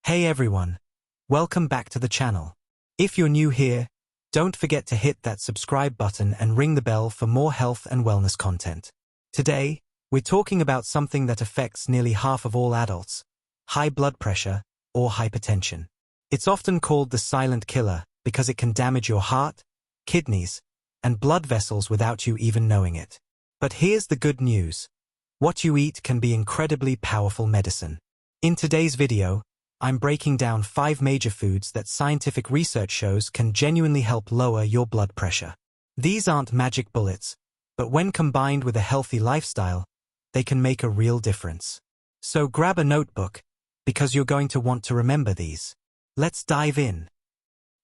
Hey everyone, welcome back to the channel. If you're new here, don't forget to hit that subscribe button and ring the bell for more health and wellness content. Today, we're talking about something that affects nearly half of all adults: high blood pressure or hypertension. It's often called the silent killer because it can damage your heart, kidneys, and blood vessels without you even knowing it. But here's the good news: what you eat can be incredibly powerful medicine. In today's video, I'm breaking down 5 major foods that scientific research shows can genuinely help lower your blood pressure. These aren't magic bullets, but when combined with a healthy lifestyle, they can make a real difference. So grab a notebook, because you're going to want to remember these. Let's dive in.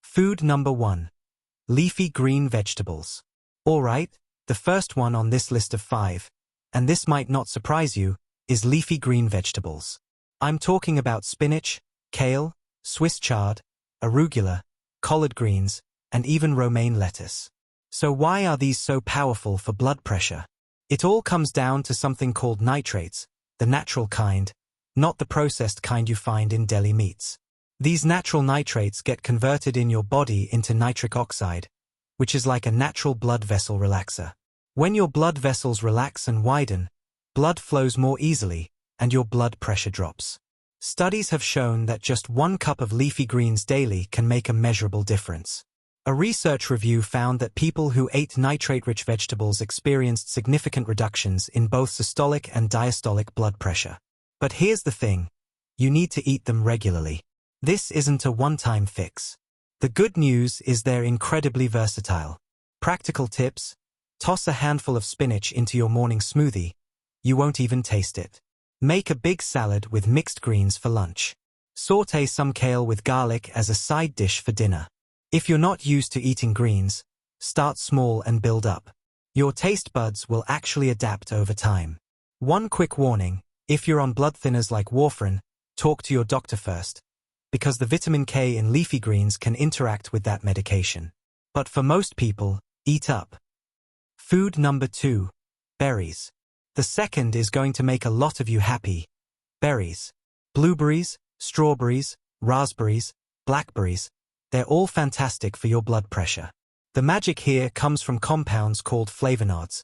Food number 1. Leafy green vegetables. Alright, the first one on this list of 5, and this might not surprise you, is leafy green vegetables. I'm talking about spinach, kale, Swiss chard, arugula, collard greens, and even romaine lettuce. So why are these so powerful for blood pressure? It all comes down to something called nitrates, the natural kind, not the processed kind you find in deli meats. These natural nitrates get converted in your body into nitric oxide, which is like a natural blood vessel relaxer. When your blood vessels relax and widen, blood flows more easily, and your blood pressure drops. Studies have shown that just 1 cup of leafy greens daily can make a measurable difference. A research review found that people who ate nitrate-rich vegetables experienced significant reductions in both systolic and diastolic blood pressure. But here's the thing: you need to eat them regularly. This isn't a one-time fix. The good news is they're incredibly versatile. Practical tips: toss a handful of spinach into your morning smoothie. You won't even taste it. Make a big salad with mixed greens for lunch. Sauté some kale with garlic as a side dish for dinner. If you're not used to eating greens, start small and build up. Your taste buds will actually adapt over time. One quick warning: if you're on blood thinners like warfarin, talk to your doctor first, because the vitamin K in leafy greens can interact with that medication. But for most people, eat up. Food number 2. Berries. The second is going to make a lot of you happy. Berries. Blueberries, strawberries, raspberries, blackberries, they're all fantastic for your blood pressure. The magic here comes from compounds called flavonoids,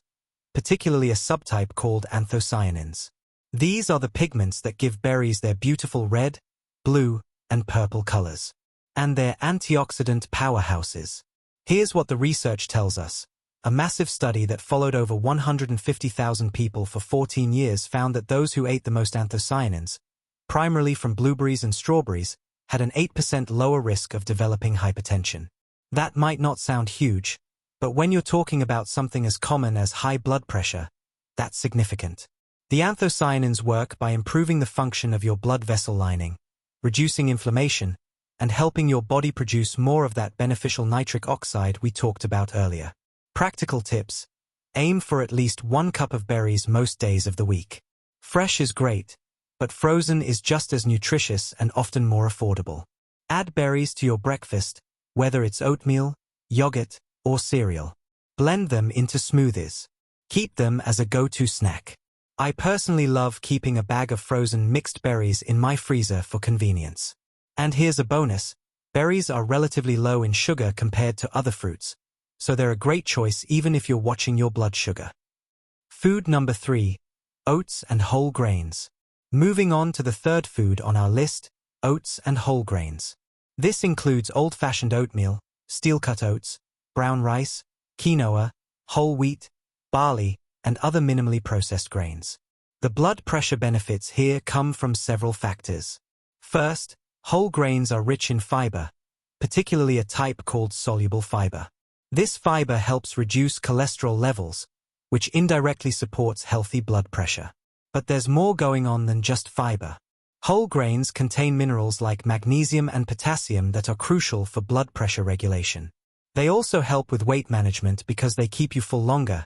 particularly a subtype called anthocyanins. These are the pigments that give berries their beautiful red, blue, and purple colors. And they're antioxidant powerhouses. Here's what the research tells us. A massive study that followed over 150,000 people for 14 years found that those who ate the most anthocyanins, primarily from blueberries and strawberries, had an 8% lower risk of developing hypertension. That might not sound huge, but when you're talking about something as common as high blood pressure, that's significant. The anthocyanins work by improving the function of your blood vessel lining, reducing inflammation, and helping your body produce more of that beneficial nitric oxide we talked about earlier. Practical tips: aim for at least 1 cup of berries most days of the week. Fresh is great, but frozen is just as nutritious and often more affordable. Add berries to your breakfast, whether it's oatmeal, yogurt, or cereal. Blend them into smoothies. Keep them as a go-to snack. I personally love keeping a bag of frozen mixed berries in my freezer for convenience. And here's a bonus: berries are relatively low in sugar compared to other fruits, so they're a great choice even if you're watching your blood sugar. Food number 3. Oats and whole grains. Moving on to the third food on our list: oats and whole grains. This includes old-fashioned oatmeal, steel-cut oats, brown rice, quinoa, whole wheat, barley, and other minimally processed grains. The blood pressure benefits here come from several factors. First, whole grains are rich in fiber, particularly a type called soluble fiber. This fiber helps reduce cholesterol levels, which indirectly supports healthy blood pressure. But there's more going on than just fiber. Whole grains contain minerals like magnesium and potassium that are crucial for blood pressure regulation. They also help with weight management because they keep you full longer,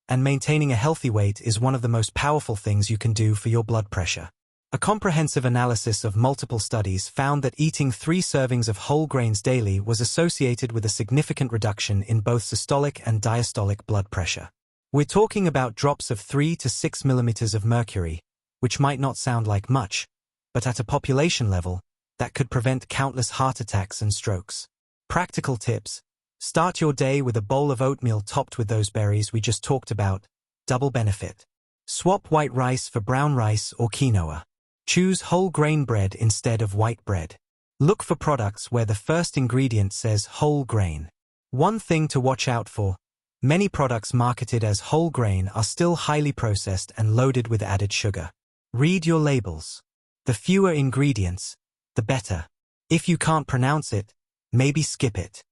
and maintaining a healthy weight is one of the most powerful things you can do for your blood pressure. A comprehensive analysis of multiple studies found that eating 3 servings of whole grains daily was associated with a significant reduction in both systolic and diastolic blood pressure. We're talking about drops of 3 to 6 millimeters of mercury, which might not sound like much, but at a population level, that could prevent countless heart attacks and strokes. Practical tips. Start your day with a bowl of oatmeal topped with those berries we just talked about. Double benefit. Swap white rice for brown rice or quinoa. Choose whole grain bread instead of white bread. Look for products where the first ingredient says whole grain. One thing to watch out for: many products marketed as whole grain are still highly processed and loaded with added sugar. Read your labels. The fewer ingredients, the better. If you can't pronounce it, maybe skip it.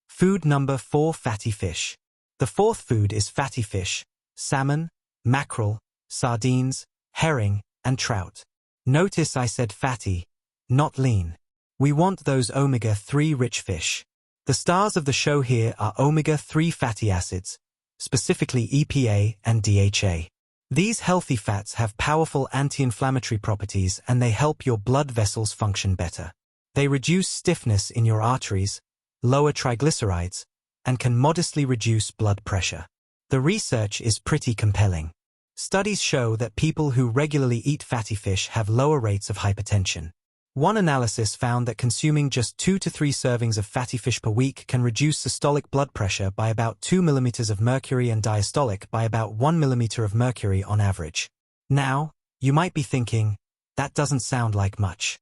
Food number 4: fatty fish. The fourth food is fatty fish: salmon, mackerel, sardines, herring, and trout. Notice I said fatty, not lean. We want those omega-3 rich fish. The stars of the show here are omega-3 fatty acids, specifically EPA and DHA. These healthy fats have powerful anti-inflammatory properties and they help your blood vessels function better. They reduce stiffness in your arteries, lower triglycerides, and can modestly reduce blood pressure. The research is pretty compelling. Studies show that people who regularly eat fatty fish have lower rates of hypertension. One analysis found that consuming just 2 to 3 servings of fatty fish per week can reduce systolic blood pressure by about 2 mm of mercury and diastolic by about 1 mm of mercury on average. Now, you might be thinking, that doesn't sound like much.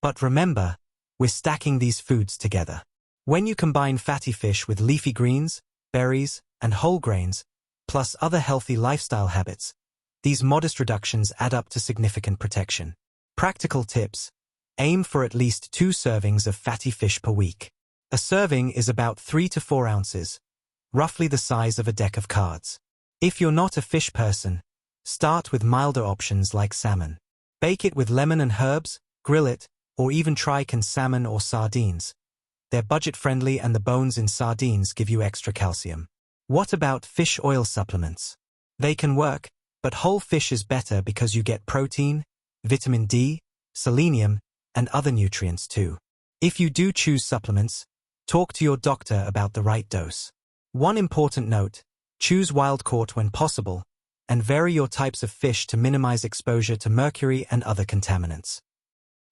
But remember, we're stacking these foods together. When you combine fatty fish with leafy greens, berries, and whole grains, plus other healthy lifestyle habits, these modest reductions add up to significant protection. Practical tips. Aim for at least 2 servings of fatty fish per week. A serving is about 3 to 4 ounces, roughly the size of a deck of cards. If you're not a fish person, start with milder options like salmon. Bake it with lemon and herbs, grill it, or even try canned salmon or sardines. They're budget-friendly and the bones in sardines give you extra calcium. What about fish oil supplements? They can work, but whole fish is better because you get protein, vitamin D, selenium, and other nutrients too. If you do choose supplements, talk to your doctor about the right dose. One important note: choose wild-caught when possible, and vary your types of fish to minimize exposure to mercury and other contaminants.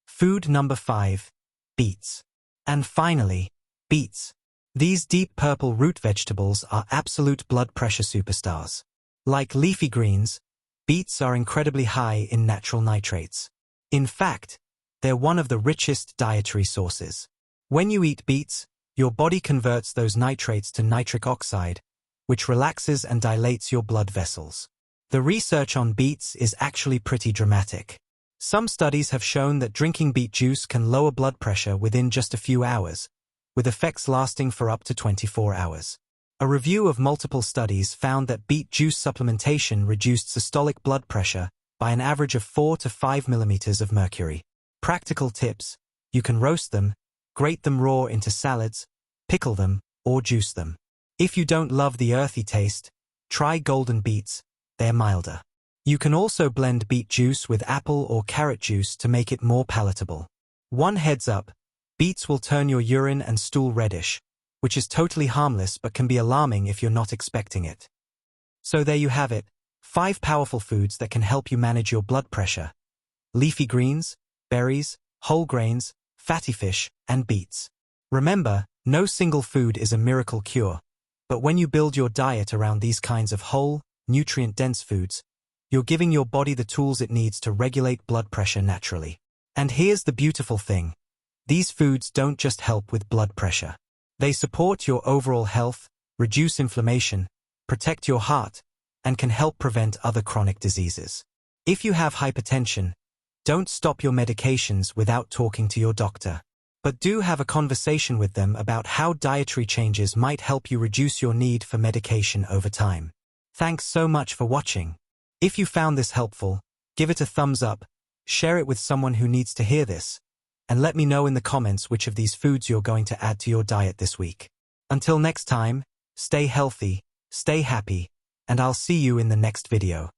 Food number 5: beets. And finally, beets. These deep purple root vegetables are absolute blood pressure superstars. Like leafy greens, beets are incredibly high in natural nitrates. In fact, they're one of the richest dietary sources. When you eat beets, your body converts those nitrates to nitric oxide, which relaxes and dilates your blood vessels. The research on beets is actually pretty dramatic. Some studies have shown that drinking beet juice can lower blood pressure within just a few hours, with effects lasting for up to 24 hours. A review of multiple studies found that beet juice supplementation reduced systolic blood pressure by an average of 4 to 5 mm of mercury. Practical tips: you can roast them, grate them raw into salads, pickle them, or juice them. If you don't love the earthy taste, try golden beets, they're milder. You can also blend beet juice with apple or carrot juice to make it more palatable. One heads up: beets will turn your urine and stool reddish, which is totally harmless but can be alarming if you're not expecting it. So there you have it, 5 powerful foods that can help you manage your blood pressure: leafy greens, berries, whole grains, fatty fish, and beets. Remember, no single food is a miracle cure, but when you build your diet around these kinds of whole, nutrient-dense foods, you're giving your body the tools it needs to regulate blood pressure naturally. And here's the beautiful thing: these foods don't just help with blood pressure. They support your overall health, reduce inflammation, protect your heart, and can help prevent other chronic diseases. If you have hypertension, don't stop your medications without talking to your doctor. But do have a conversation with them about how dietary changes might help you reduce your need for medication over time. Thanks so much for watching. If you found this helpful, give it a thumbs up, share it with someone who needs to hear this, and let me know in the comments which of these foods you're going to add to your diet this week. Until next time, stay healthy, stay happy, and I'll see you in the next video.